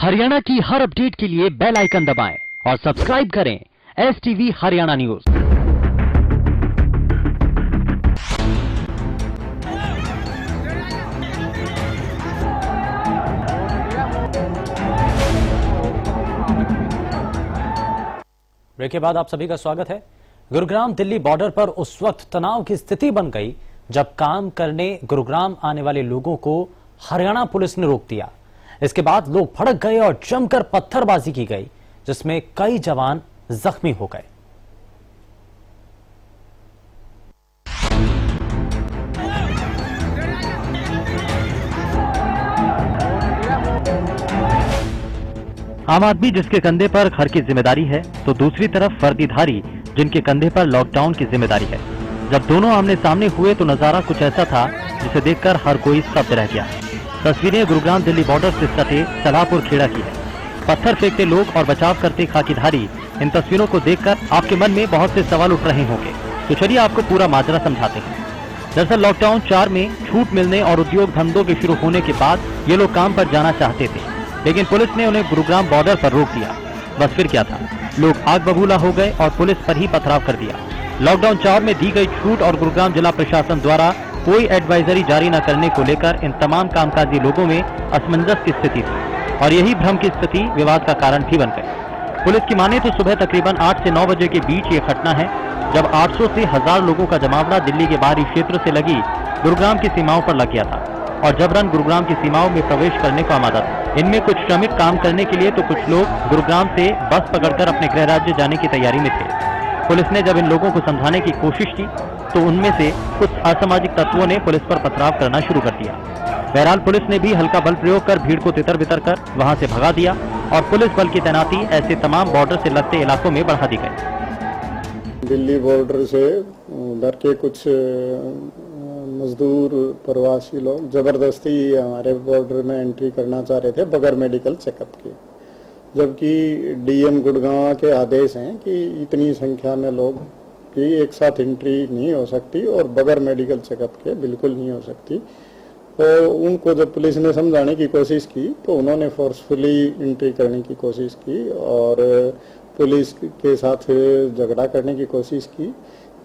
हरियाणा की हर अपडेट के लिए बेल आइकन दबाएं और सब्सक्राइब करें STV हरियाणा न्यूज। ब्रेक के बाद आप सभी का स्वागत है। गुरुग्राम दिल्ली बॉर्डर पर उस वक्त तनाव की स्थिति बन गई जब काम करने गुरुग्राम आने वाले लोगों को हरियाणा पुलिस ने रोक दिया। इसके बाद लोग भड़क गए और जमकर पत्थरबाजी की गई, जिसमें कई जवान जख्मी हो गए। आम आदमी जिसके कंधे पर घर की जिम्मेदारी है, तो दूसरी तरफ वर्दीधारी जिनके कंधे पर लॉकडाउन की जिम्मेदारी है। जब दोनों आमने सामने हुए तो नजारा कुछ ऐसा था जिसे देखकर हर कोई स्तब्ध रह गया। तस्वीरें गुरुग्राम दिल्ली बॉर्डर से सटे सलाहपुर खेड़ा की है। पत्थर फेंकते लोग और बचाव करते खाकीधारी। इन तस्वीरों को देखकर आपके मन में बहुत से सवाल उठ रहे होंगे, तो चलिए आपको पूरा माजरा समझाते हैं। दरअसल लॉकडाउन 4 में छूट मिलने और उद्योग धंधों के शुरू होने के बाद ये लोग काम पर जाना चाहते थे, लेकिन पुलिस ने उन्हें गुरुग्राम बॉर्डर पर रोक दिया। बस फिर क्या था, लोग आग बबूला हो गए और पुलिस पर ही पथराव कर दिया। लॉकडाउन 4 में दी गई छूट और गुरुग्राम जिला प्रशासन द्वारा कोई एडवाइजरी जारी न करने को लेकर इन तमाम कामकाजी लोगों में असमंजस की स्थिति थी और यही भ्रम की स्थिति विवाद का कारण भी बन गई। पुलिस की माने तो सुबह तकरीबन 8 से 9 बजे के बीच ये घटना है, जब 800 से 1000 लोगों का जमावड़ा दिल्ली के बाहरी क्षेत्र से लगी गुरुग्राम की सीमाओं पर लग गया था और जबरन गुरुग्राम की सीमाओं में प्रवेश करने को आमादा था। इनमें कुछ श्रमिक काम करने के लिए तो कुछ लोग गुरुग्राम से बस पकड़कर अपने गृह राज्य जाने की तैयारी में थे। पुलिस ने जब इन लोगों को समझाने की कोशिश की तो उनमें से कुछ असामाजिक तत्वों ने पुलिस पर पथराव करना शुरू कर दिया। बहरहाल पुलिस ने भी हल्का बल प्रयोग कर भीड़ को तितर बितर कर वहां से भगा दिया और पुलिस बल की तैनाती ऐसे तमाम बॉर्डर से लगते इलाकों में बढ़ा दी गई। दिल्ली बॉर्डर से उधर के कुछ मजदूर प्रवासी लोग जबरदस्ती हमारे बॉर्डर में एंट्री करना चाह रहे थे बगैर मेडिकल चेकअप के, जबकि डीएम गुड़गांव के आदेश हैं कि इतनी संख्या में लोग की एक साथ एंट्री नहीं हो सकती और बगैर मेडिकल चेकअप के बिल्कुल नहीं हो सकती। तो उनको जब पुलिस ने समझाने की कोशिश की तो उन्होंने फोर्सफुली एंट्री करने की कोशिश की और पुलिस के साथ झगड़ा करने की कोशिश की,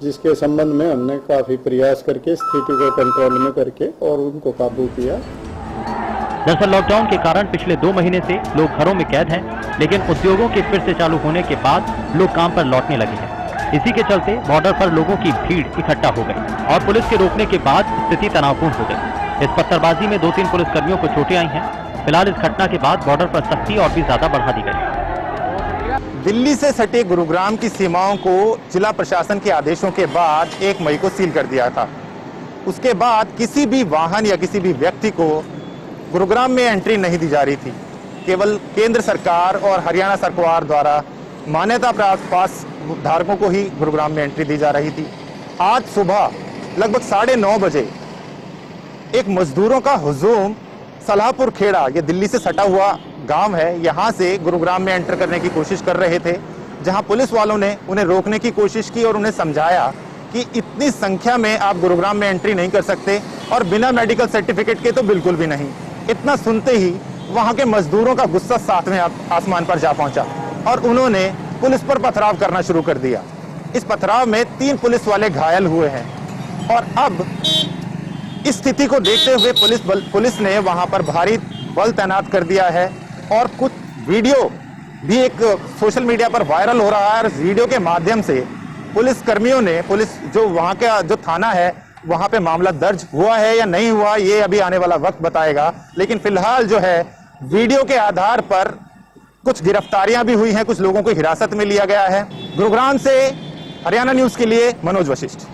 जिसके संबंध में हमने काफी प्रयास करके स्थिति को कंट्रोल में करके और उनको काबू किया। दरअसल लॉकडाउन के कारण पिछले 2 महीने से लोग घरों में कैद हैं, लेकिन उद्योगों के फिर से चालू होने के बाद लोग काम पर लौटने लगे हैं। इसी के चलते बॉर्डर पर लोगों की भीड़ इकट्ठा हो गई और पुलिस के रोकने के बाद स्थिति तनावपूर्ण हो गई। इस पत्थरबाजी में 2-3 पुलिसकर्मियों को चोटें आई हैं। फिलहाल इस घटना के बाद बॉर्डर पर सख्ती और भी ज्यादा बढ़ा दी गई। दिल्ली से सटे गुरुग्राम की सीमाओं को जिला प्रशासन के आदेशों के बाद 1 मई को सील कर दिया था। उसके बाद किसी भी वाहन या किसी भी व्यक्ति को गुरुग्राम में एंट्री नहीं दी जा रही थी। केवल केंद्र सरकार और हरियाणा सरकार द्वारा मान्यता प्राप्त पास धारकों को ही गुरुग्राम में एंट्री दी जा रही थी। आज सुबह लगभग 9:30 बजे एक मजदूरों का हुजूम सलाहपुर खेड़ा, ये दिल्ली से सटा हुआ गांव है, यहां से गुरुग्राम में एंटर करने की कोशिश कर रहे थे, जहां पुलिस वालों ने उन्हें रोकने की कोशिश की और उन्हें समझाया कि इतनी संख्या में आप गुरुग्राम में एंट्री नहीं कर सकते और बिना मेडिकल सर्टिफिकेट के तो बिल्कुल भी नहीं। इतना सुनते ही वहां के मजदूरों का गुस्सा 7वें आसमान पर जा पहुंचा और उन्होंने पुलिस पर पथराव करना शुरू कर दिया। इस पथराव में 3 पुलिस वाले घायल हुए हैं और अब इस स्थिति को देखते हुए पुलिस ने वहां पर भारी बल तैनात कर दिया है और कुछ वीडियो भी एक सोशल मीडिया पर वायरल हो रहा है और वीडियो के माध्यम से पुलिस कर्मियों ने, पुलिस जो वहां का जो थाना है वहां पे मामला दर्ज हुआ है या नहीं हुआ ये अभी आने वाला वक्त बताएगा, लेकिन फिलहाल जो है वीडियो के आधार पर कुछ गिरफ्तारियां भी हुई हैं, कुछ लोगों को हिरासत में लिया गया है। गुरुग्राम से हरियाणा न्यूज के लिए मनोज वशिष्ठ।